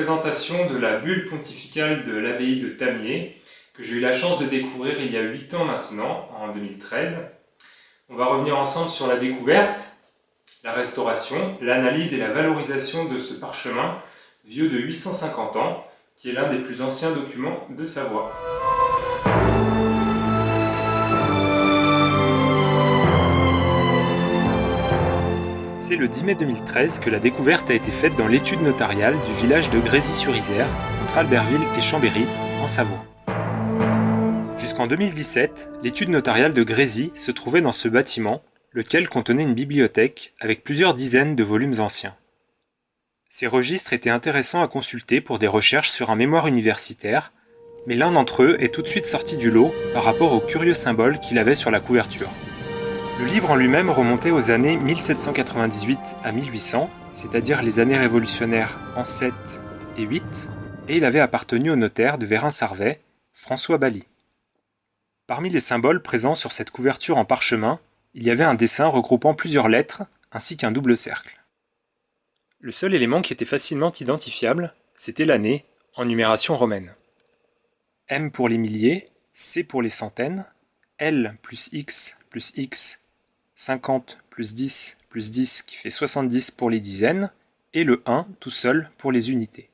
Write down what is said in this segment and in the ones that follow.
présentation de la bulle pontificale de l'abbaye de Tamier, que j'ai eu la chance de découvrir il y a 8 ans maintenant, en 2013. On va revenir ensemble sur la découverte, la restauration, l'analyse et la valorisation de ce parchemin vieux de 850 ans, qui est l'un des plus anciens documents de Savoie. C'est le 10 mai 2013 que la découverte a été faite dans l'étude notariale du village de Grésy-sur-Isère, entre Albertville et Chambéry, en Savoie. Jusqu'en 2017, l'étude notariale de Grésy se trouvait dans ce bâtiment, lequel contenait une bibliothèque avec plusieurs dizaines de volumes anciens. Ces registres étaient intéressants à consulter pour des recherches sur un mémoire universitaire, mais l'un d'entre eux est tout de suite sorti du lot par rapport au curieux symbole qu'il avait sur la couverture. Le livre en lui-même remontait aux années 1798 à 1800, c'est-à-dire les années révolutionnaires en 7 et 8, et il avait appartenu au notaire de Vérin-Sarvey, François Bally. Parmi les symboles présents sur cette couverture en parchemin, il y avait un dessin regroupant plusieurs lettres, ainsi qu'un double cercle. Le seul élément qui était facilement identifiable, c'était l'année, en numération romaine. M pour les milliers, C pour les centaines, L plus X, 50 plus 10 qui fait 70 pour les dizaines, et le 1 tout seul pour les unités.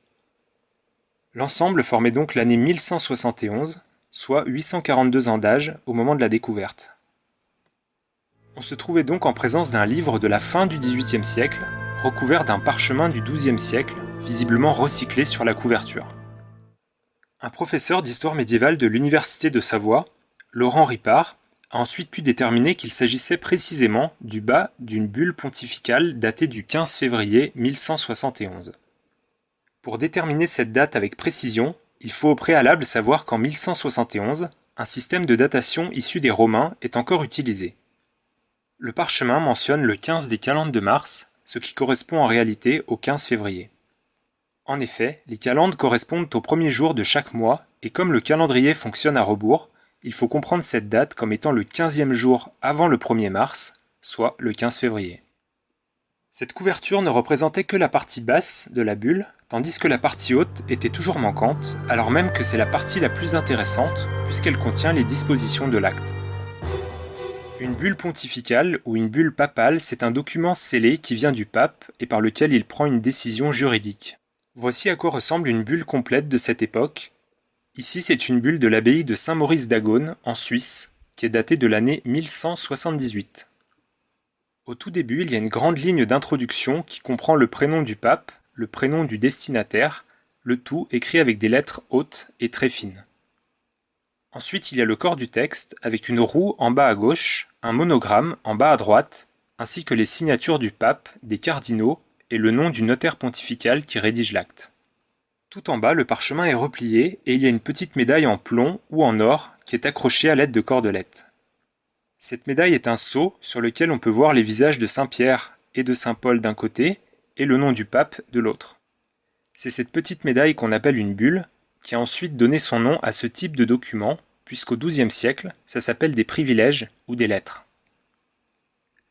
L'ensemble formait donc l'année 1171, soit 842 ans d'âge au moment de la découverte. On se trouvait donc en présence d'un livre de la fin du XVIIIe siècle, recouvert d'un parchemin du XIIe siècle, visiblement recyclé sur la couverture. Un professeur d'histoire médiévale de l'Université de Savoie, Laurent Ripart, a ensuite pu déterminer qu'il s'agissait précisément du bas d'une bulle pontificale datée du 15 février 1171. Pour déterminer cette date avec précision, il faut au préalable savoir qu'en 1171, un système de datation issu des Romains est encore utilisé. Le parchemin mentionne le 15 des calendes de mars, ce qui correspond en réalité au 15 février. En effet, les calendes correspondent au premier jour de chaque mois, et comme le calendrier fonctionne à rebours, il faut comprendre cette date comme étant le 15e jour avant le 1er mars, soit le 15 février. Cette couverture ne représentait que la partie basse de la bulle, tandis que la partie haute était toujours manquante, alors même que c'est la partie la plus intéressante, puisqu'elle contient les dispositions de l'acte. Une bulle pontificale ou une bulle papale, c'est un document scellé qui vient du pape et par lequel il prend une décision juridique. Voici à quoi ressemble une bulle complète de cette époque. Ici, c'est une bulle de l'abbaye de Saint-Maurice d'Agone, en Suisse, qui est datée de l'année 1178. Au tout début, il y a une grande ligne d'introduction qui comprend le prénom du pape, le prénom du destinataire, le tout écrit avec des lettres hautes et très fines. Ensuite, il y a le corps du texte, avec une roue en bas à gauche, un monogramme en bas à droite, ainsi que les signatures du pape, des cardinaux et le nom du notaire pontifical qui rédige l'acte. Tout en bas, le parchemin est replié et il y a une petite médaille en plomb ou en or qui est accrochée à l'aide de cordelettes. Cette médaille est un sceau sur lequel on peut voir les visages de Saint Pierre et de Saint Paul d'un côté et le nom du pape de l'autre. C'est cette petite médaille qu'on appelle une bulle qui a ensuite donné son nom à ce type de document, puisqu'au XIIe siècle, ça s'appelle des privilèges ou des lettres.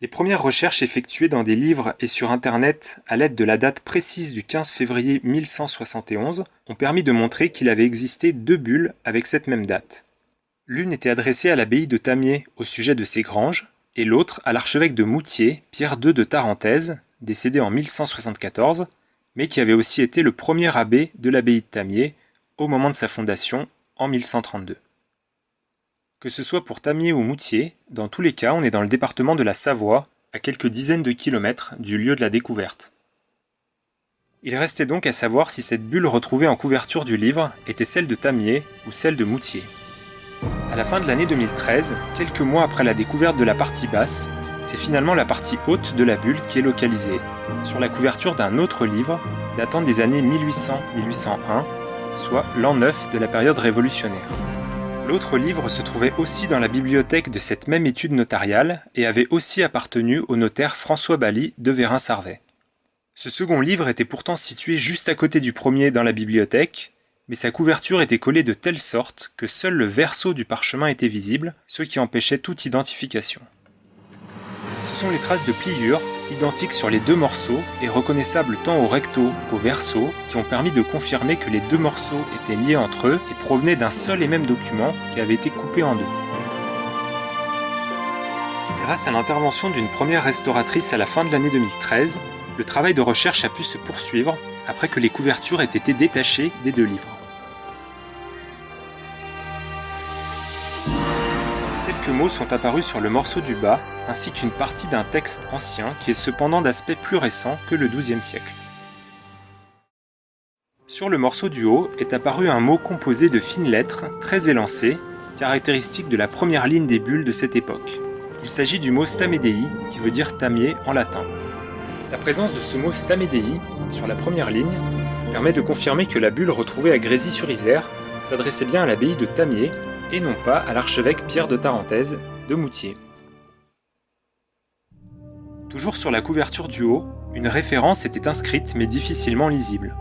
Les premières recherches effectuées dans des livres et sur Internet à l'aide de la date précise du 15 février 1171 ont permis de montrer qu'il avait existé 2 bulles avec cette même date. L'une était adressée à l'abbaye de Tamier au sujet de ses granges, et l'autre à l'archevêque de Moutier, Pierre II de Tarentaise, décédé en 1174, mais qui avait aussi été le premier abbé de l'abbaye de Tamier au moment de sa fondation en 1132. Que ce soit pour Tamier ou Moutier, dans tous les cas, on est dans le département de la Savoie, à quelques dizaines de kilomètres du lieu de la découverte. Il restait donc à savoir si cette bulle retrouvée en couverture du livre était celle de Tamier ou celle de Moutier. À la fin de l'année 2013, quelques mois après la découverte de la partie basse, c'est finalement la partie haute de la bulle qui est localisée, sur la couverture d'un autre livre datant des années 1800-1801, soit l'an 9 de la période révolutionnaire. L'autre livre se trouvait aussi dans la bibliothèque de cette même étude notariale et avait aussi appartenu au notaire François Bally de Vérin-Sarvey. Ce second livre était pourtant situé juste à côté du premier dans la bibliothèque, mais sa couverture était collée de telle sorte que seul le verso du parchemin était visible, ce qui empêchait toute identification. Ce sont les traces de pliures, identiques sur les deux morceaux et reconnaissables tant au recto qu'au verso, qui ont permis de confirmer que les deux morceaux étaient liés entre eux et provenaient d'un seul et même document qui avait été coupé en deux. Grâce à l'intervention d'une première restauratrice à la fin de l'année 2013, le travail de recherche a pu se poursuivre après que les couvertures aient été détachées des deux livres. Quelques mots sont apparus sur le morceau du bas, ainsi qu'une partie d'un texte ancien qui est cependant d'aspect plus récent que le XIIe siècle. Sur le morceau du haut est apparu un mot composé de fines lettres, très élancées, caractéristique de la première ligne des bulles de cette époque. Il s'agit du mot stamedei, qui veut dire tamier en latin. La présence de ce mot stamedei sur la première ligne permet de confirmer que la bulle retrouvée à Grésy-sur-Isère s'adressait bien à l'abbaye de Tamier et non pas à l'archevêque Pierre de Tarentaise de Moutier. Toujours sur la couverture du haut, une référence était inscrite mais difficilement lisible.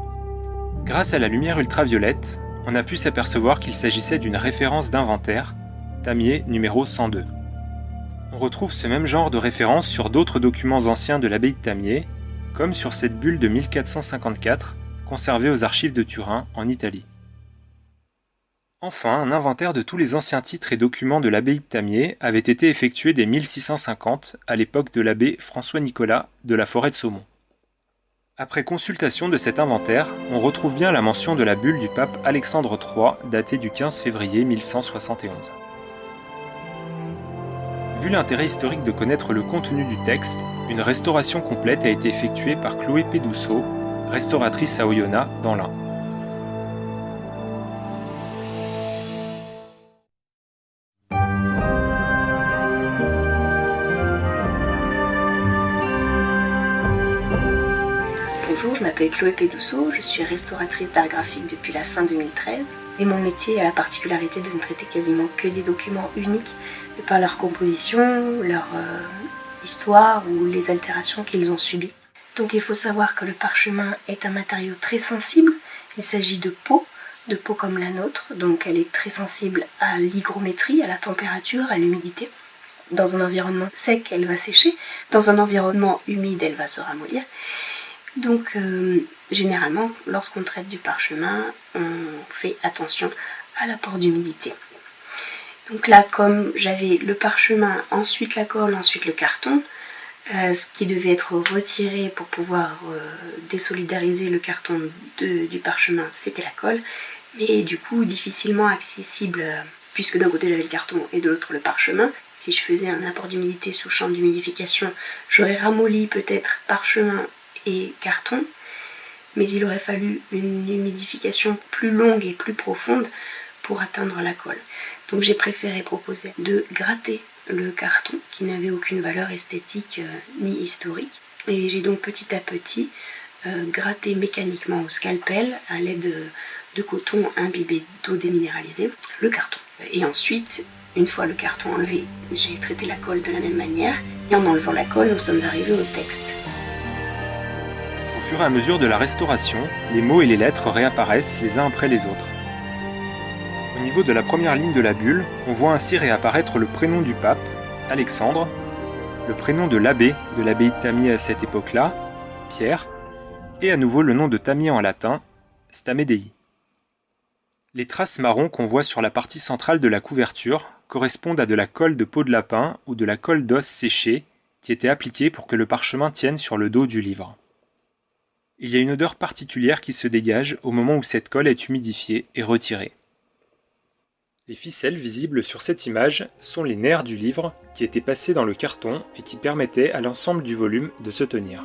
Grâce à la lumière ultraviolette, on a pu s'apercevoir qu'il s'agissait d'une référence d'inventaire, Tamier numéro 102. On retrouve ce même genre de référence sur d'autres documents anciens de l'abbaye de Tamier, comme sur cette bulle de 1454, conservée aux archives de Turin, en Italie. Enfin, un inventaire de tous les anciens titres et documents de l'abbaye de Tamier avait été effectué dès 1650, à l'époque de l'abbé François-Nicolas de la Forêt de Saumon. Après consultation de cet inventaire, on retrouve bien la mention de la bulle du pape Alexandre III, datée du 15 février 1171. Vu l'intérêt historique de connaître le contenu du texte, une restauration complète a été effectuée par Chloé Pédousseau, restauratrice à Oyonnax, dans l'Ain. Bonjour, je m'appelle Chloé Pédousseau, je suis restauratrice d'art graphique depuis la fin 2013 et mon métier a la particularité de ne traiter quasiment que des documents uniques de par leur composition, leur histoire ou les altérations qu'ils ont subies. Donc il faut savoir que le parchemin est un matériau très sensible, il s'agit de peau comme la nôtre, donc elle est très sensible à l'hygrométrie, à la température, à l'humidité. Dans un environnement sec, elle va sécher, dans un environnement humide, elle va se ramollir. Donc généralement, lorsqu'on traite du parchemin, on fait attention à l'apport d'humidité. Donc là, comme j'avais le parchemin, ensuite la colle, ensuite le carton, ce qui devait être retiré pour pouvoir désolidariser le carton du parchemin, c'était la colle, mais du coup difficilement accessible, puisque d'un côté j'avais le carton et de l'autre le parchemin. Si je faisais un apport d'humidité sous chambre d'humidification, j'aurais ramolli peut-être parchemin et carton, mais il aurait fallu une humidification plus longue et plus profonde pour atteindre la colle. Donc j'ai préféré proposer de gratter le carton qui n'avait aucune valeur esthétique ni historique, et j'ai donc petit à petit gratté mécaniquement au scalpel à l'aide de coton imbibé d'eau déminéralisée le carton. Et ensuite, une fois le carton enlevé, j'ai traité la colle de la même manière, et en enlevant la colle, nous sommes arrivés au texte. Au fur et à mesure de la restauration, les mots et les lettres réapparaissent les uns après les autres. Au niveau de la première ligne de la bulle, on voit ainsi réapparaître le prénom du pape, Alexandre, le prénom de l'abbé de l'abbaye de Tamier à cette époque-là, Pierre, et à nouveau le nom de Tamier en latin, Stamedei. Les traces marron qu'on voit sur la partie centrale de la couverture correspondent à de la colle de peau de lapin ou de la colle d'os séchée qui était appliquée pour que le parchemin tienne sur le dos du livre. Il y a une odeur particulière qui se dégage au moment où cette colle est humidifiée et retirée. Les ficelles visibles sur cette image sont les nerfs du livre qui étaient passés dans le carton et qui permettaient à l'ensemble du volume de se tenir.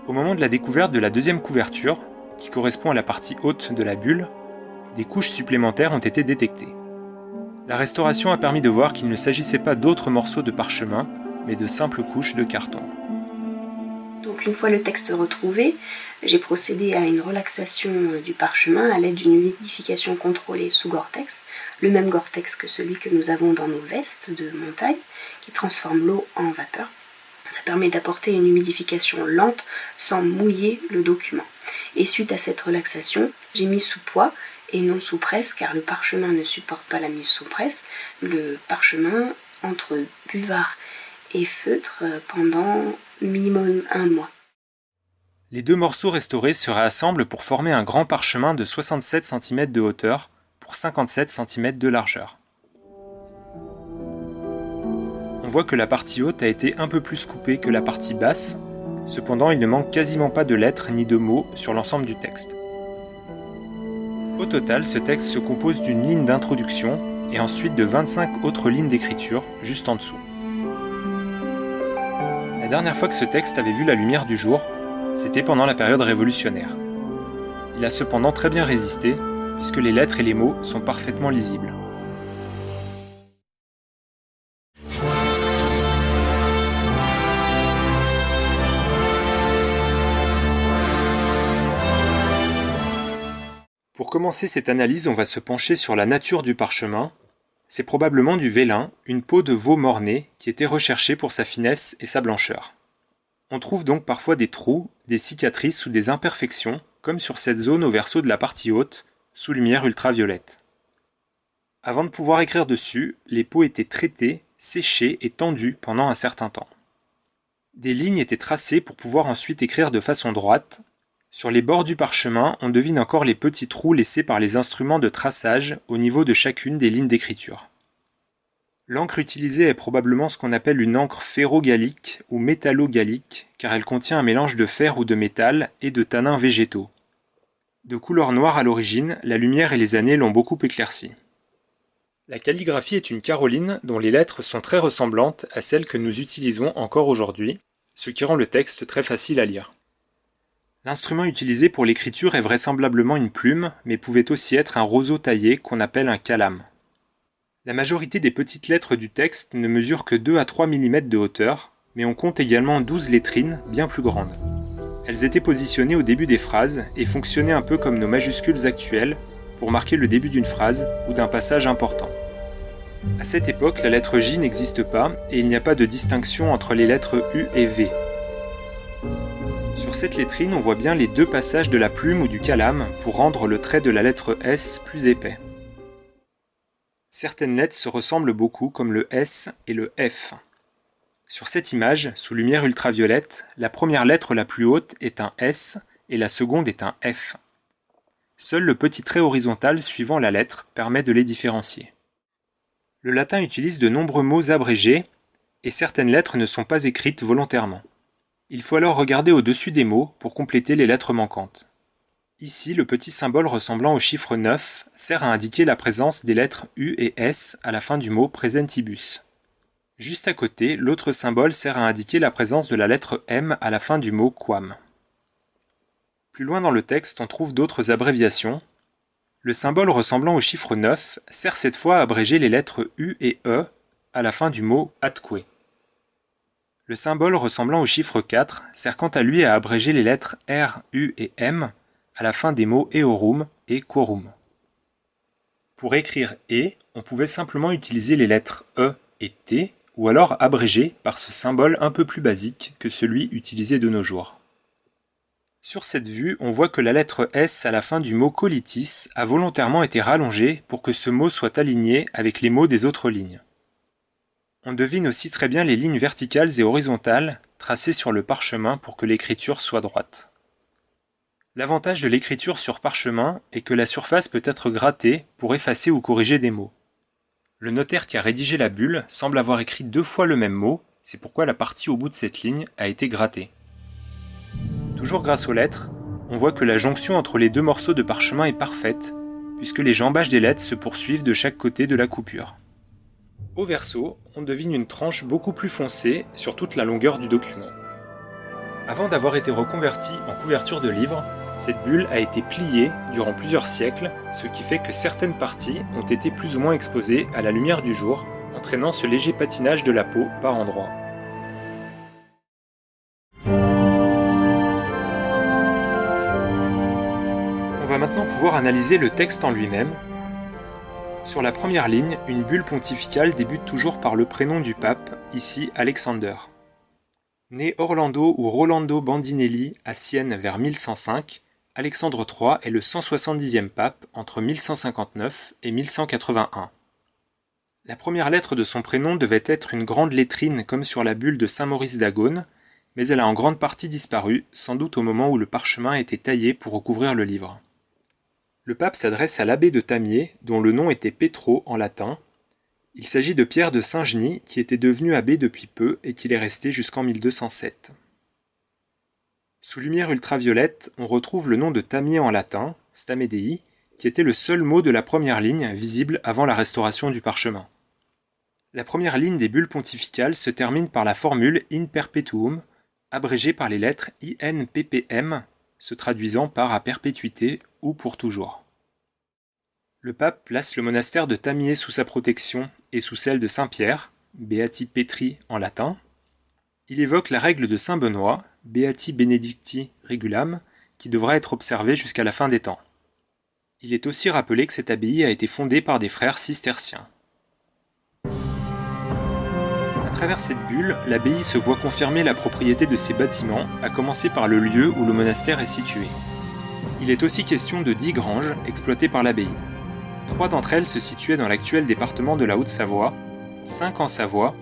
Au moment de la découverte de la deuxième couverture, qui correspond à la partie haute de la bulle, des couches supplémentaires ont été détectées. La restauration a permis de voir qu'il ne s'agissait pas d'autres morceaux de parchemin, mais de simples couches de carton. Donc une fois le texte retrouvé, j'ai procédé à une relaxation du parchemin à l'aide d'une humidification contrôlée sous Gore-Tex, le même Gore-Tex que celui que nous avons dans nos vestes de montagne, qui transforme l'eau en vapeur. Ça permet d'apporter une humidification lente sans mouiller le document. Et suite à cette relaxation, j'ai mis sous poids et non sous presse, car le parchemin ne supporte pas la mise sous presse. Le parchemin, entre buvard et feutre pendant minimum 1 mois. Les 2 morceaux restaurés se réassemblent pour former un grand parchemin de 67 cm de hauteur pour 57 cm de largeur. On voit que la partie haute a été un peu plus coupée que la partie basse, cependant il ne manque quasiment pas de lettres ni de mots sur l'ensemble du texte. Au total, ce texte se compose d'une ligne d'introduction et ensuite de 25 autres lignes d'écriture juste en dessous. La dernière fois que ce texte avait vu la lumière du jour, c'était pendant la période révolutionnaire. Il a cependant très bien résisté, puisque les lettres et les mots sont parfaitement lisibles. Pour commencer cette analyse, on va se pencher sur la nature du parchemin. C'est probablement du vélin, une peau de veau mort-né, qui était recherchée pour sa finesse et sa blancheur. On trouve donc parfois des trous, des cicatrices ou des imperfections, comme sur cette zone au verso de la partie haute, sous lumière ultraviolette. Avant de pouvoir écrire dessus, les peaux étaient traitées, séchées et tendues pendant un certain temps. Des lignes étaient tracées pour pouvoir ensuite écrire de façon droite. Sur les bords du parchemin, on devine encore les petits trous laissés par les instruments de traçage au niveau de chacune des lignes d'écriture. L'encre utilisée est probablement ce qu'on appelle une encre ferro-gallique ou métallo-gallique, car elle contient un mélange de fer ou de métal et de tanins végétaux. De couleur noire à l'origine, la lumière et les années l'ont beaucoup éclaircie. La calligraphie est une caroline dont les lettres sont très ressemblantes à celles que nous utilisons encore aujourd'hui, ce qui rend le texte très facile à lire. L'instrument utilisé pour l'écriture est vraisemblablement une plume, mais pouvait aussi être un roseau taillé qu'on appelle un calame. La majorité des petites lettres du texte ne mesurent que 2 à 3 mm de hauteur, mais on compte également 12 lettrines bien plus grandes. Elles étaient positionnées au début des phrases et fonctionnaient un peu comme nos majuscules actuelles pour marquer le début d'une phrase ou d'un passage important. À cette époque, la lettre J n'existe pas et il n'y a pas de distinction entre les lettres U et V. Sur cette lettrine, on voit bien les 2 passages de la plume ou du calame pour rendre le trait de la lettre S plus épais. Certaines lettres se ressemblent beaucoup comme le S et le F. Sur cette image, sous lumière ultraviolette, la première lettre la plus haute est un S et la seconde est un F. Seul le petit trait horizontal suivant la lettre permet de les différencier. Le latin utilise de nombreux mots abrégés et certaines lettres ne sont pas écrites volontairement. Il faut alors regarder au-dessus des mots pour compléter les lettres manquantes. Ici, le petit symbole ressemblant au chiffre 9 sert à indiquer la présence des lettres U et S à la fin du mot presentibus. Juste à côté, l'autre symbole sert à indiquer la présence de la lettre M à la fin du mot quam. Plus loin dans le texte, on trouve d'autres abréviations. Le symbole ressemblant au chiffre 9 sert cette fois à abréger les lettres U et E à la fin du mot atque. Le symbole ressemblant au chiffre 4 sert quant à lui à abréger les lettres R, U et M à la fin des mots eorum et quorum. Pour écrire E, on pouvait simplement utiliser les lettres E et T, ou alors abréger par ce symbole un peu plus basique que celui utilisé de nos jours. Sur cette vue, on voit que la lettre S à la fin du mot colitis a volontairement été rallongée pour que ce mot soit aligné avec les mots des autres lignes. On devine aussi très bien les lignes verticales et horizontales tracées sur le parchemin pour que l'écriture soit droite. L'avantage de l'écriture sur parchemin est que la surface peut être grattée pour effacer ou corriger des mots. Le notaire qui a rédigé la bulle semble avoir écrit 2 fois le même mot, c'est pourquoi la partie au bout de cette ligne a été grattée. Toujours grâce aux lettres, on voit que la jonction entre les 2 morceaux de parchemin est parfaite, puisque les jambages des lettres se poursuivent de chaque côté de la coupure. Au verso, on devine une tranche beaucoup plus foncée sur toute la longueur du document. Avant d'avoir été reconvertie en couverture de livre, cette bulle a été pliée durant plusieurs siècles, ce qui fait que certaines parties ont été plus ou moins exposées à la lumière du jour, entraînant ce léger patinage de la peau par endroits. On va maintenant pouvoir analyser le texte en lui-même. Sur la première ligne, une bulle pontificale débute toujours par le prénom du pape, ici Alexander. Né Orlando ou Rolando Bandinelli à Sienne vers 1105, Alexandre III est le 170e pape entre 1159 et 1181. La première lettre de son prénom devait être une grande lettrine comme sur la bulle de Saint-Maurice d'Agone, mais elle a en grande partie disparu, sans doute au moment où le parchemin était taillé pour recouvrir le livre. Le pape s'adresse à l'abbé de Tamiers, dont le nom était Petro en latin. Il s'agit de Pierre de Saint-Genis, qui était devenu abbé depuis peu et qu'il est resté jusqu'en 1207. Sous lumière ultraviolette, on retrouve le nom de Tamiers en latin, Stamedei, qui était le seul mot de la première ligne visible avant la restauration du parchemin. La première ligne des bulles pontificales se termine par la formule In Perpetuum, abrégée par les lettres INPPM, se traduisant par à perpétuité ou pour toujours. Le pape place le monastère de Tamiers sous sa protection et sous celle de Saint-Pierre, Beati Petri en latin. Il évoque la règle de Saint Benoît, Beati Benedicti Regulam, qui devra être observée jusqu'à la fin des temps. Il est aussi rappelé que cette abbaye a été fondée par des frères cisterciens. À travers cette bulle, l'abbaye se voit confirmer la propriété de ses bâtiments, à commencer par le lieu où le monastère est situé. Il est aussi question de 10 granges exploitées par l'abbaye. 3 d'entre elles se situaient dans l'actuel département de la Haute-Savoie, 5 en Savoie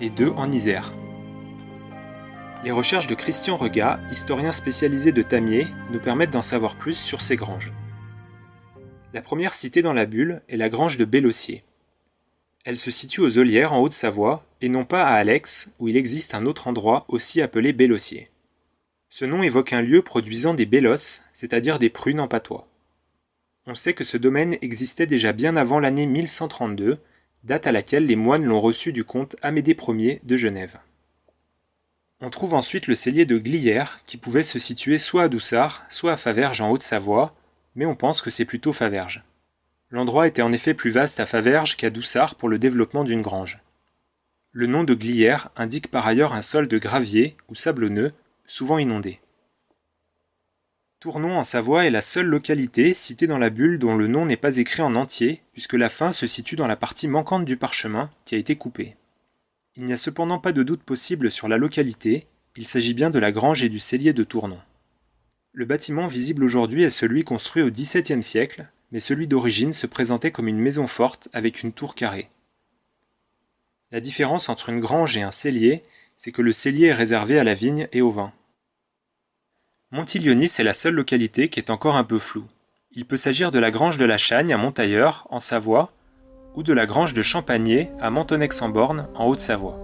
et 2 en Isère. Les recherches de Christian Regat, historien spécialisé de Tamiers, nous permettent d'en savoir plus sur ces granges. La première citée dans la bulle est la grange de Bellossier. Elle se situe aux Olières en Haute-Savoie et non pas à Alex où il existe un autre endroit aussi appelé Bellossier. Ce nom évoque un lieu produisant des bellos, c'est-à-dire des prunes en patois. On sait que ce domaine existait déjà bien avant l'année 1132, date à laquelle les moines l'ont reçu du comte Amédée Ier de Genève. On trouve ensuite le cellier de Glières qui pouvait se situer soit à Doussard, soit à Faverges en Haute-Savoie, mais on pense que c'est plutôt Faverges. L'endroit était en effet plus vaste à Faverges qu'à Doussard pour le développement d'une grange. Le nom de Glières indique par ailleurs un sol de gravier ou sablonneux, souvent inondé. Tournon en Savoie est la seule localité citée dans la bulle dont le nom n'est pas écrit en entier, puisque la fin se situe dans la partie manquante du parchemin qui a été coupée. Il n'y a cependant pas de doute possible sur la localité, il s'agit bien de la grange et du cellier de Tournon. Le bâtiment visible aujourd'hui est celui construit au XVIIe siècle, mais celui d'origine se présentait comme une maison forte avec une tour carrée. La différence entre une grange et un cellier, c'est que le cellier est réservé à la vigne et au vin. Montilionis est la seule localité qui est encore un peu floue. Il peut s'agir de la grange de la Chagne à Montailleur, en Savoie, ou de la grange de Champagné à Mentonnex-en-Born, en Haute-Savoie.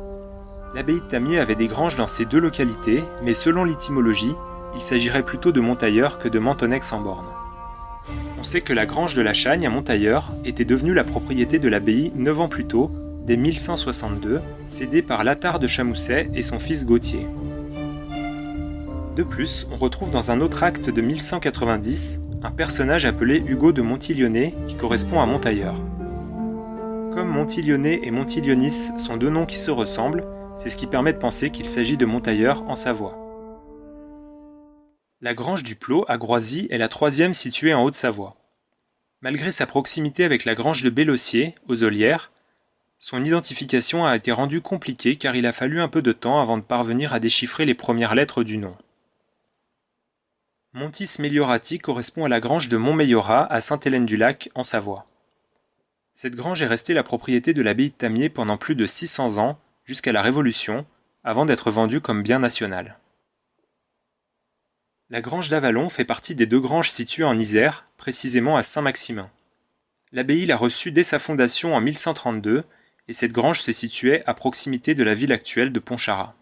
L'abbaye de Tamiers avait des granges dans ces deux localités, mais selon l'étymologie, il s'agirait plutôt de Montailleur que de Mentonnex-en-Born. On sait que la grange de la Chagne à Montailleur était devenue la propriété de l'abbaye 9 ans plus tôt, dès 1162, cédée par Lattard de Chamousset et son fils Gauthier. De plus, on retrouve dans un autre acte de 1190 un personnage appelé Hugo de Montilyonnais qui correspond à Montailleur. Comme Montilyonnais et Montilionis sont deux noms qui se ressemblent, c'est ce qui permet de penser qu'il s'agit de Montailleur en Savoie. La grange du Plot à Groisy est la troisième située en Haute-Savoie. Malgré sa proximité avec la grange de Bellossier, aux Olières, son identification a été rendue compliquée car il a fallu un peu de temps avant de parvenir à déchiffrer les premières lettres du nom. Montis Meliorati correspond à la grange de Montmeillorat à Sainte-Hélène-du-Lac, en Savoie. Cette grange est restée la propriété de l'abbaye de Tamiers pendant plus de 600 ans, jusqu'à la Révolution, avant d'être vendue comme bien national. La grange d'Avalon fait partie des deux granges situées en Isère, précisément à Saint-Maximin. L'abbaye l'a reçue dès sa fondation en 1132, et cette grange se situait à proximité de la ville actuelle de Pontcharrat.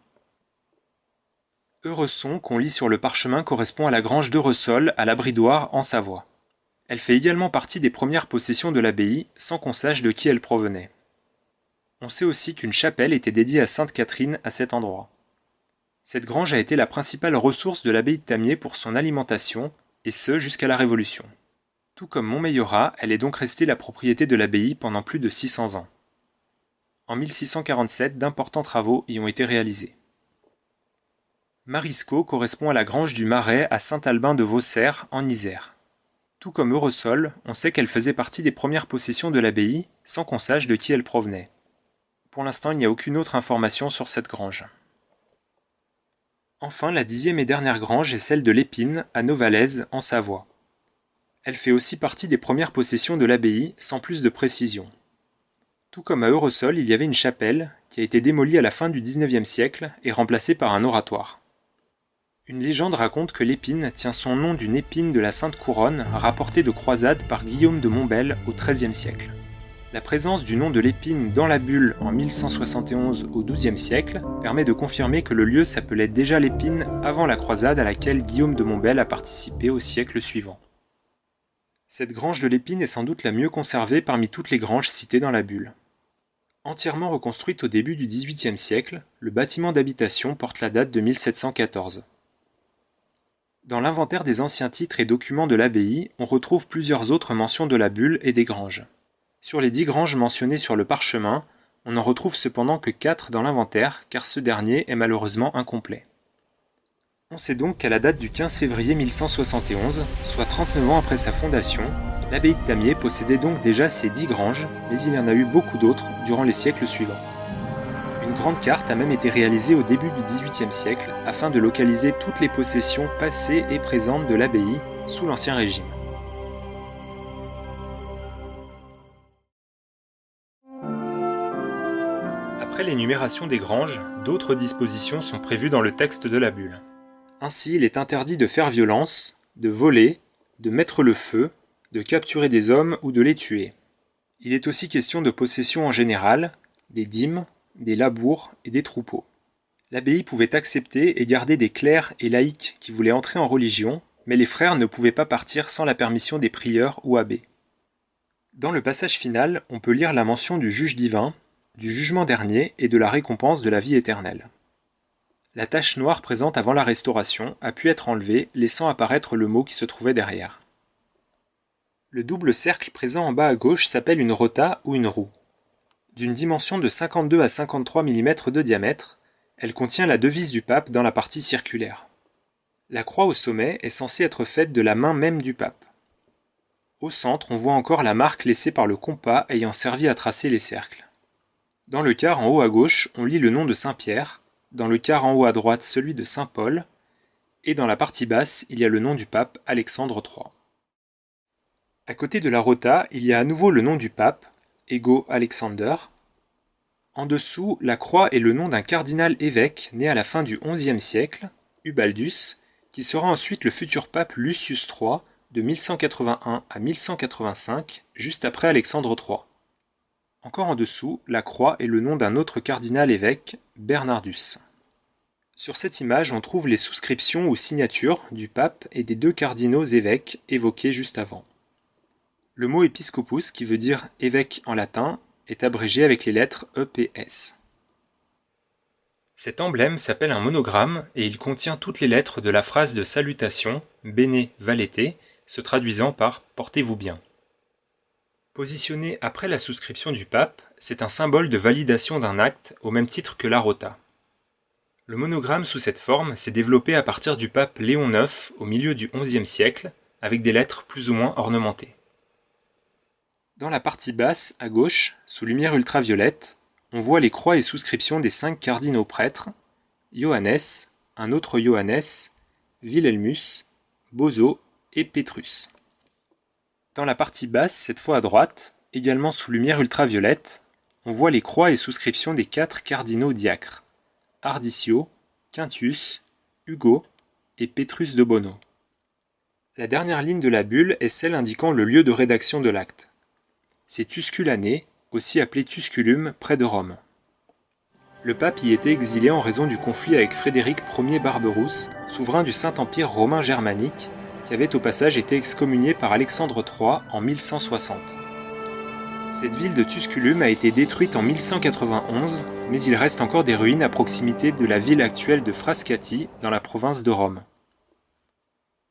Euresson, qu'on lit sur le parchemin, correspond à la grange d'Euresol, à la Bridoire, en Savoie. Elle fait également partie des premières possessions de l'abbaye, sans qu'on sache de qui elle provenait. On sait aussi qu'une chapelle était dédiée à Sainte Catherine à cet endroit. Cette grange a été la principale ressource de l'abbaye de Tamiers pour son alimentation, et ce jusqu'à la Révolution. Tout comme Montmeillorat, elle est donc restée la propriété de l'abbaye pendant plus de 600 ans. En 1647, d'importants travaux y ont été réalisés. Marisco correspond à la grange du Marais à Saint-Albin de Vausserre, en Isère. Tout comme Euresol, on sait qu'elle faisait partie des premières possessions de l'abbaye, sans qu'on sache de qui elle provenait. Pour l'instant, il n'y a aucune autre information sur cette grange. Enfin, la 10e et dernière grange est celle de l'Épine, à Novalaise, en Savoie. Elle fait aussi partie des premières possessions de l'abbaye, sans plus de précision. Tout comme à Eurosol, il y avait une chapelle qui a été démolie à la fin du XIXe siècle et remplacée par un oratoire. Une légende raconte que l'épine tient son nom d'une épine de la Sainte Couronne rapportée de croisade par Guillaume de Montbel au XIIIe siècle. La présence du nom de l'épine dans la bulle en 1171 au XIIe siècle permet de confirmer que le lieu s'appelait déjà l'Épine avant la croisade à laquelle Guillaume de Montbel a participé au siècle suivant. Cette grange de l'Épine est sans doute la mieux conservée parmi toutes les granges citées dans la bulle. Entièrement reconstruite au début du XVIIIe siècle, le bâtiment d'habitation porte la date de 1714. Dans l'inventaire des anciens titres et documents de l'abbaye, on retrouve plusieurs autres mentions de la bulle et des granges. Sur les 10 granges mentionnées sur le parchemin, on n'en retrouve cependant que 4 dans l'inventaire, car ce dernier est malheureusement incomplet. On sait donc qu'à la date du 15 février 1171, soit 39 ans après sa fondation, l'abbaye de Tamiers possédait donc déjà ces 10 granges, mais il y en a eu beaucoup d'autres durant les siècles suivants. Une grande carte a même été réalisée au début du XVIIIe siècle afin de localiser toutes les possessions passées et présentes de l'abbaye sous l'Ancien Régime. Après l'énumération des granges, d'autres dispositions sont prévues dans le texte de la bulle. Ainsi, il est interdit de faire violence, de voler, de mettre le feu, de capturer des hommes ou de les tuer. Il est aussi question de possession en général, des dîmes, des labours et des troupeaux. L'abbaye pouvait accepter et garder des clercs et laïcs qui voulaient entrer en religion, mais les frères ne pouvaient pas partir sans la permission des prieurs ou abbés. Dans le passage final, on peut lire la mention du juge divin, du jugement dernier et de la récompense de la vie éternelle. La tache noire présente avant la Restauration a pu être enlevée, laissant apparaître le mot qui se trouvait derrière. Le double cercle présent en bas à gauche s'appelle une rota ou une roue. D'une dimension de 52 à 53 mm de diamètre, elle contient la devise du pape dans la partie circulaire. La croix au sommet est censée être faite de la main même du pape. Au centre, on voit encore la marque laissée par le compas ayant servi à tracer les cercles. Dans le quart en haut à gauche, on lit le nom de Saint-Pierre, dans le quart en haut à droite celui de Saint-Paul, et dans la partie basse, il y a le nom du pape Alexandre III. À côté de la rota, il y a à nouveau le nom du pape, Ego Alexander. En dessous, la croix est le nom d'un cardinal évêque né à la fin du XIe siècle, Ubaldus, qui sera ensuite le futur pape Lucius III de 1181 à 1185, juste après Alexandre III. Encore en dessous, la croix est le nom d'un autre cardinal évêque, Bernardus. Sur cette image, on trouve les souscriptions ou signatures du pape et des 2 cardinaux évêques évoqués juste avant. Le mot épiscopus, qui veut dire évêque en latin, est abrégé avec les lettres EPS. Cet emblème s'appelle un monogramme et il contient toutes les lettres de la phrase de salutation Bene Valete, se traduisant par Portez-vous bien. Positionné après la souscription du pape, c'est un symbole de validation d'un acte au même titre que la rota. Le monogramme sous cette forme s'est développé à partir du pape Léon IX au milieu du XIe siècle, avec des lettres plus ou moins ornementées. Dans la partie basse, à gauche, sous lumière ultraviolette, on voit les croix et souscriptions des 5 cardinaux prêtres, Johannes, un autre Johannes, Wilhelmus, Boso et Petrus. Dans la partie basse, cette fois à droite, également sous lumière ultraviolette, on voit les croix et souscriptions des 4 cardinaux diacres, Arditio, Quintius, Hugo et Petrus de Bono. La dernière ligne de la bulle est celle indiquant le lieu de rédaction de l'acte. C'est Tusculané, aussi appelé Tusculum, près de Rome. Le pape y était exilé en raison du conflit avec Frédéric Ier Barberousse, souverain du Saint-Empire romain germanique, qui avait au passage été excommunié par Alexandre III en 1160. Cette ville de Tusculum a été détruite en 1191, mais il reste encore des ruines à proximité de la ville actuelle de Frascati, dans la province de Rome.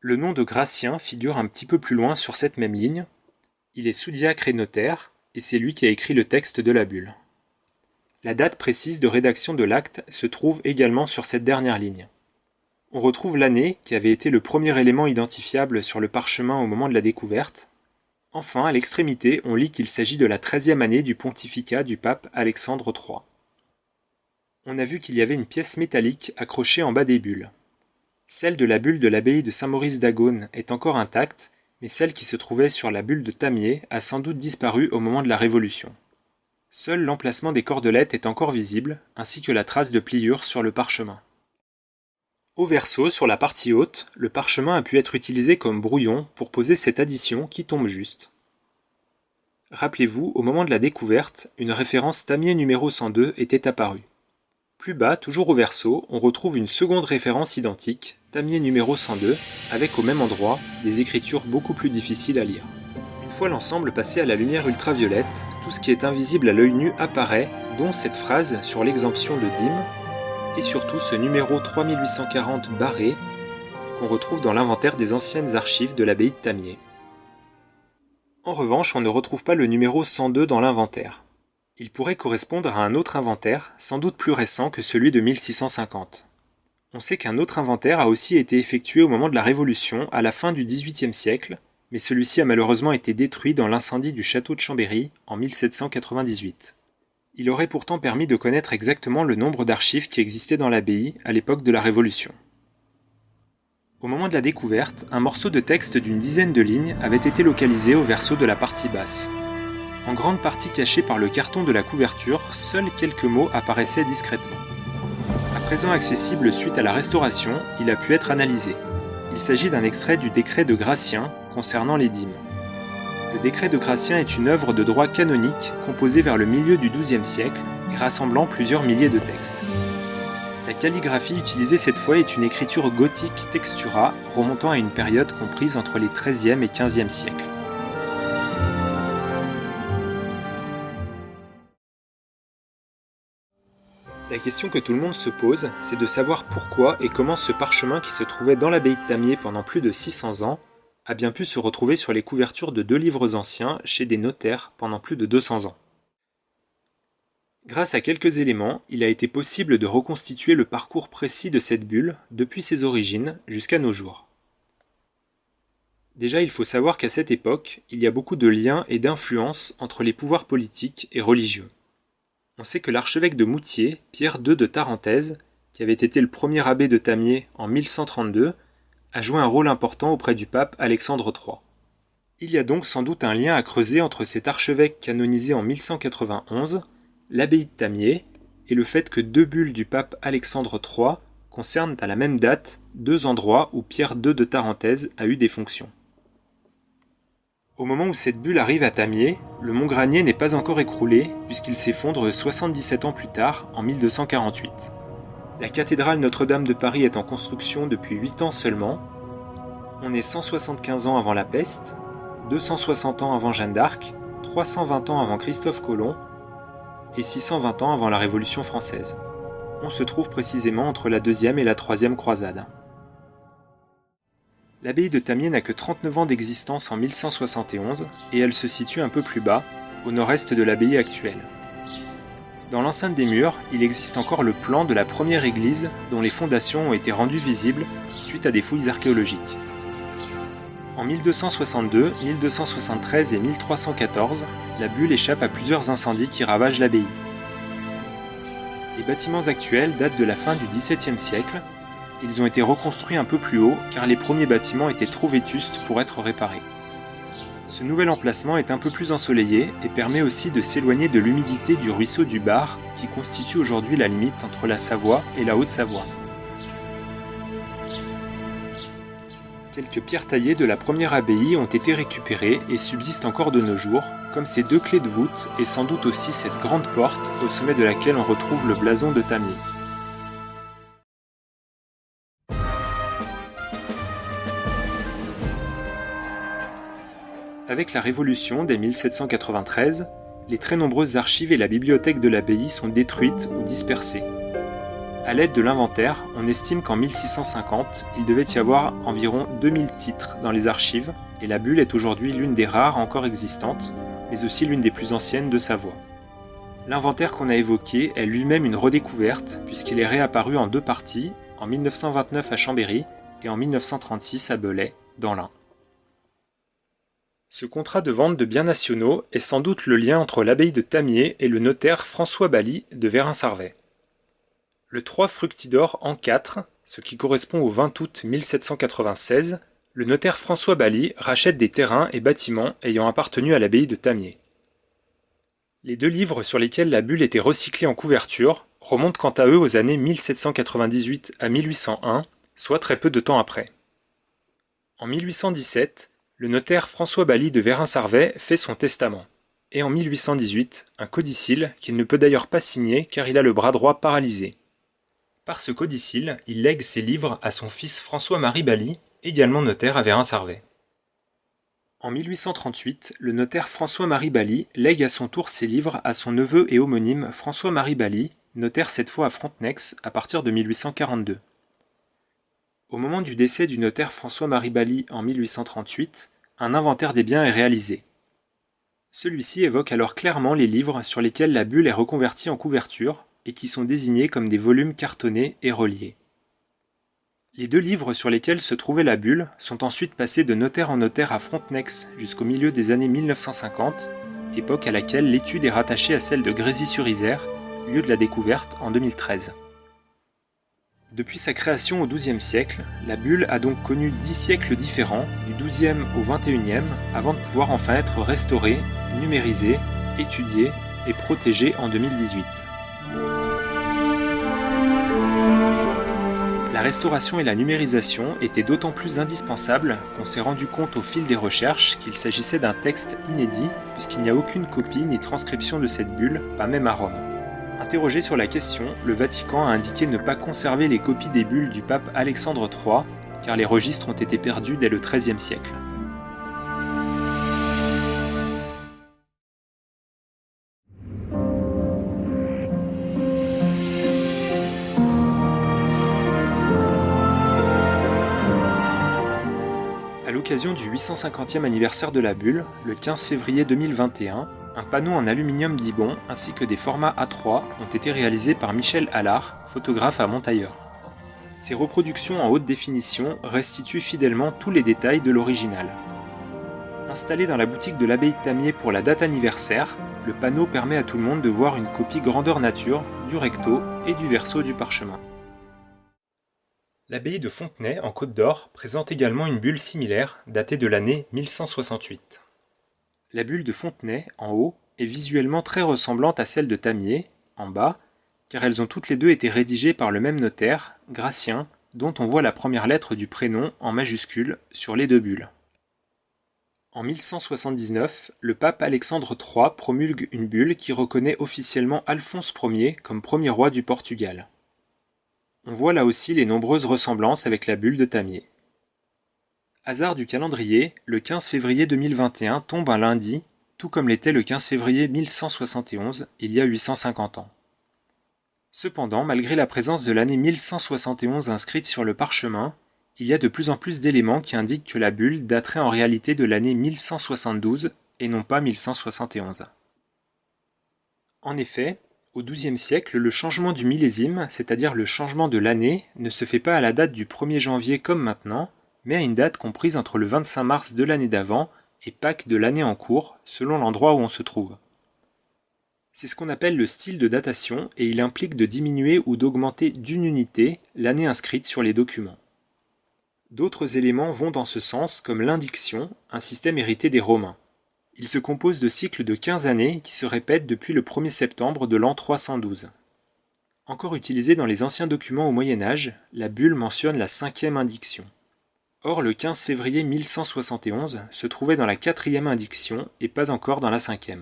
Le nom de Gratien figure un petit peu plus loin sur cette même ligne. Il est sous-diacre et notaire, et c'est lui qui a écrit le texte de la bulle. La date précise de rédaction de l'acte se trouve également sur cette dernière ligne. On retrouve l'année qui avait été le premier élément identifiable sur le parchemin au moment de la découverte. Enfin, à l'extrémité, on lit qu'il s'agit de la 13e année du pontificat du pape Alexandre III. On a vu qu'il y avait une pièce métallique accrochée en bas des bulles. Celle de la bulle de l'abbaye de Saint-Maurice d'Agone est encore intacte, mais celle qui se trouvait sur la bulle de Tamiers a sans doute disparu au moment de la Révolution. Seul l'emplacement des cordelettes est encore visible, ainsi que la trace de pliure sur le parchemin. Au verso, sur la partie haute, le parchemin a pu être utilisé comme brouillon pour poser cette addition qui tombe juste. Rappelez-vous, au moment de la découverte, une référence tamier numéro 102 était apparue. Plus bas, toujours au verso, on retrouve une seconde référence identique, tamier numéro 102, avec au même endroit des écritures beaucoup plus difficiles à lire. Une fois l'ensemble passé à la lumière ultraviolette, tout ce qui est invisible à l'œil nu apparaît, dont cette phrase sur l'exemption de dîmes, et surtout ce numéro 3840 barré, qu'on retrouve dans l'inventaire des anciennes archives de l'abbaye de Tamier. En revanche, on ne retrouve pas le numéro 102 dans l'inventaire. Il pourrait correspondre à un autre inventaire, sans doute plus récent que celui de 1650. On sait qu'un autre inventaire a aussi été effectué au moment de la Révolution, à la fin du XVIIIe siècle, mais celui-ci a malheureusement été détruit dans l'incendie du château de Chambéry en 1798. Il aurait pourtant permis de connaître exactement le nombre d'archives qui existaient dans l'abbaye à l'époque de la Révolution. Au moment de la découverte, un morceau de texte d'une dizaine de lignes avait été localisé au verso de la partie basse. En grande partie caché par le carton de la couverture, seuls quelques mots apparaissaient discrètement. À présent accessible suite à la restauration, il a pu être analysé. Il s'agit d'un extrait du décret de Gratien concernant les dîmes. Le décret de Gratien est une œuvre de droit canonique composée vers le milieu du XIIe siècle et rassemblant plusieurs milliers de textes. La calligraphie utilisée cette fois est une écriture gothique textura remontant à une période comprise entre les XIIIe et XVe siècles. La question que tout le monde se pose, c'est de savoir pourquoi et comment ce parchemin qui se trouvait dans l'abbaye de Tamier pendant plus de 600 ans a bien pu se retrouver sur les couvertures de 2 livres anciens chez des notaires pendant plus de 200 ans. Grâce à quelques éléments, il a été possible de reconstituer le parcours précis de cette bulle depuis ses origines jusqu'à nos jours. Déjà, il faut savoir qu'à cette époque, il y a beaucoup de liens et d'influences entre les pouvoirs politiques et religieux. On sait que l'archevêque de Moutier, Pierre II de Tarentaise, qui avait été le premier abbé de Tamier en 1132, a joué un rôle important auprès du pape Alexandre III. Il y a donc sans doute un lien à creuser entre cet archevêque canonisé en 1191, l'abbaye de Tamier, et le fait que 2 bulles du pape Alexandre III concernent à la même date 2 endroits où Pierre II de Tarentaise a eu des fonctions. Au moment où cette bulle arrive à Tamier, le mont Granier n'est pas encore écroulé puisqu'il s'effondre 77 ans plus tard, en 1248. La cathédrale Notre-Dame de Paris est en construction depuis 8 ans seulement. On est 175 ans avant la peste, 260 ans avant Jeanne d'Arc, 320 ans avant Christophe Colomb et 620 ans avant la Révolution française. On se trouve précisément entre la deuxième et la troisième croisade. L'abbaye de Tamier n'a que 39 ans d'existence en 1171 et elle se situe un peu plus bas, au nord-est de l'abbaye actuelle. Dans l'enceinte des murs, il existe encore le plan de la première église dont les fondations ont été rendues visibles suite à des fouilles archéologiques. En 1262, 1273 et 1314, la bulle échappe à plusieurs incendies qui ravagent l'abbaye. Les bâtiments actuels datent de la fin du XVIIe siècle. Ils ont été reconstruits un peu plus haut car les premiers bâtiments étaient trop vétustes pour être réparés. Ce nouvel emplacement est un peu plus ensoleillé et permet aussi de s'éloigner de l'humidité du ruisseau du Bar qui constitue aujourd'hui la limite entre la Savoie et la Haute-Savoie. Quelques pierres taillées de la première abbaye ont été récupérées et subsistent encore de nos jours, comme ces 2 clés de voûte et sans doute aussi cette grande porte au sommet de laquelle on retrouve le blason de Tamier. Avec la Révolution dès 1793, les très nombreuses archives et la bibliothèque de l'abbaye sont détruites ou dispersées. À l'aide de l'inventaire, on estime qu'en 1650, il devait y avoir environ 2000 titres dans les archives, et la bulle est aujourd'hui l'une des rares encore existantes, mais aussi l'une des plus anciennes de Savoie. L'inventaire qu'on a évoqué est lui-même une redécouverte, puisqu'il est réapparu en 2 parties, en 1929 à Chambéry et en 1936 à Belay, dans l'Ain. Ce contrat de vente de biens nationaux est sans doute le lien entre l'abbaye de Tamier et le notaire François Bally de Vérin-Sarvey. Le 3 Fructidor an 4, ce qui correspond au 20 août 1796, le notaire François Bally rachète des terrains et bâtiments ayant appartenu à l'abbaye de Tamier. Les deux livres sur lesquels la bulle était recyclée en couverture remontent quant à eux aux années 1798 à 1801, soit très peu de temps après. En 1817, le notaire François Bally de Vérin-Sarvey fait son testament. Et en 1818, un codicille qu'il ne peut d'ailleurs pas signer car il a le bras droit paralysé. Par ce codicille, il lègue ses livres à son fils François-Marie Bally, également notaire à Vérin-Sarvey. En 1838, le notaire François-Marie Bally lègue à son tour ses livres à son neveu et homonyme François-Marie Bally, notaire cette fois à Frontenex à partir de 1842. Au moment du décès du notaire François-Marie Bally en 1838, un inventaire des biens est réalisé. Celui-ci évoque alors clairement les livres sur lesquels la bulle est reconvertie en couverture et qui sont désignés comme des volumes cartonnés et reliés. Les deux livres sur lesquels se trouvait la bulle sont ensuite passés de notaire en notaire à Frontenex jusqu'au milieu des années 1950, époque à laquelle l'étude est rattachée à celle de Grésy-sur-Isère, lieu de la découverte en 2013. Depuis sa création au XIIe siècle, la bulle a donc connu 10 siècles différents, du XIIe au XXIe, avant de pouvoir enfin être restaurée, numérisée, étudiée et protégée en 2018. La restauration et la numérisation étaient d'autant plus indispensables qu'on s'est rendu compte au fil des recherches qu'il s'agissait d'un texte inédit, puisqu'il n'y a aucune copie ni transcription de cette bulle, pas même à Rome. Interrogé sur la question, le Vatican a indiqué ne pas conserver les copies des bulles du pape Alexandre III, car les registres ont été perdus dès le XIIIe siècle. À l'occasion du 850e anniversaire de la bulle, le 15 février 2021, un panneau en aluminium d'Ibon ainsi que des formats A3 ont été réalisés par Michel Allard, photographe à Montailleur. Ces reproductions en haute définition restituent fidèlement tous les détails de l'original. Installé dans la boutique de l'abbaye de Tamier pour la date anniversaire, le panneau permet à tout le monde de voir une copie grandeur nature du recto et du verso du parchemin. L'abbaye de Fontenay, en Côte d'Or, présente également une bulle similaire, datée de l'année 1168. La bulle de Fontenay, en haut, est visuellement très ressemblante à celle de Tamier, en bas, car elles ont toutes les deux été rédigées par le même notaire, Gratien, dont on voit la première lettre du prénom en majuscule sur les deux bulles. En 1179, le pape Alexandre III promulgue une bulle qui reconnaît officiellement Alphonse Ier comme premier roi du Portugal. On voit là aussi les nombreuses ressemblances avec la bulle de Tamier. Hasard du calendrier, le 15 février 2021 tombe un lundi, tout comme l'était le 15 février 1171, il y a 850 ans. Cependant, malgré la présence de l'année 1171 inscrite sur le parchemin, il y a de plus en plus d'éléments qui indiquent que la bulle daterait en réalité de l'année 1172 et non pas 1171. En effet, au XIIe siècle, le changement du millésime, c'est-à-dire le changement de l'année, ne se fait pas à la date du 1er janvier comme maintenant, mais à une date comprise entre le 25 mars de l'année d'avant et Pâques de l'année en cours, selon l'endroit où on se trouve. C'est ce qu'on appelle le style de datation et il implique de diminuer ou d'augmenter d'une unité l'année inscrite sur les documents. D'autres éléments vont dans ce sens comme l'indiction, un système hérité des Romains. Il se compose de cycles de 15 années qui se répètent depuis le 1er septembre de l'an 312. Encore utilisée dans les anciens documents au Moyen-Âge, la bulle mentionne la 5e indiction. Or, le 15 février 1171 se trouvait dans la 4e indiction et pas encore dans la 5e.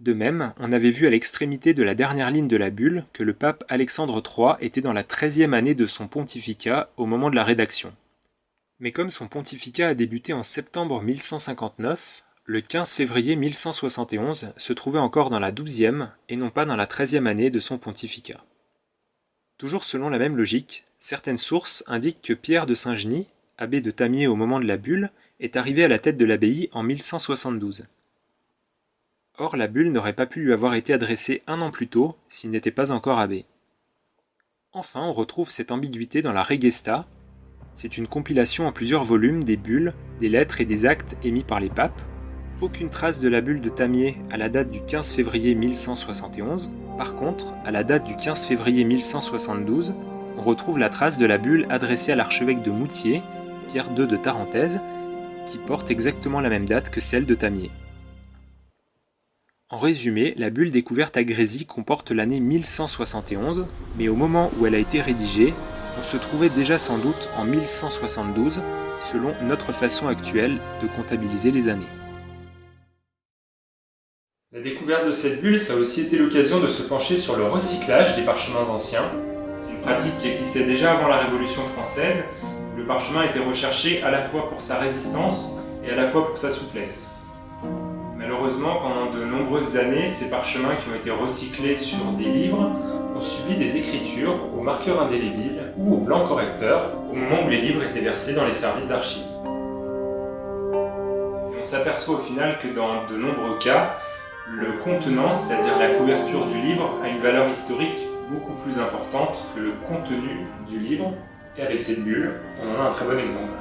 De même, on avait vu à l'extrémité de la dernière ligne de la bulle que le pape Alexandre III était dans la 13e année de son pontificat au moment de la rédaction. Mais comme son pontificat a débuté en septembre 1159, le 15 février 1171 se trouvait encore dans la 12e et non pas dans la 13e année de son pontificat. Toujours selon la même logique, certaines sources indiquent que Pierre de Saint-Genis, abbé de Tamier au moment de la bulle, est arrivé à la tête de l'abbaye en 1172. Or, la bulle n'aurait pas pu lui avoir été adressée un an plus tôt s'il n'était pas encore abbé. Enfin, on retrouve cette ambiguïté dans la Regesta. C'est une compilation en plusieurs volumes des bulles, des lettres et des actes émis par les papes. Aucune trace de la bulle de Tamier à la date du 15 février 1171. Par contre, à la date du 15 février 1172, on retrouve la trace de la bulle adressée à l'archevêque de Moutier, Pierre II de Tarentaise, qui porte exactement la même date que celle de Tamier. En résumé, la bulle découverte à Grésy comporte l'année 1171, mais au moment où elle a été rédigée, on se trouvait déjà sans doute en 1172, selon notre façon actuelle de comptabiliser les années. La découverte de cette bulle, ça a aussi été l'occasion de se pencher sur le recyclage des parchemins anciens. C'est une pratique qui existait déjà avant la Révolution française, où le parchemin était recherché à la fois pour sa résistance et à la fois pour sa souplesse. Malheureusement, pendant de nombreuses années, ces parchemins qui ont été recyclés sur des livres ont subi des écritures au marqueur indélébile ou au blanc correcteur au moment où les livres étaient versés dans les services d'archives. Et on s'aperçoit au final que dans de nombreux cas, le contenant, c'est-à-dire la couverture du livre, a une valeur historique beaucoup plus importante que le contenu du livre. Et avec cette bulle, on en a un très bon exemple.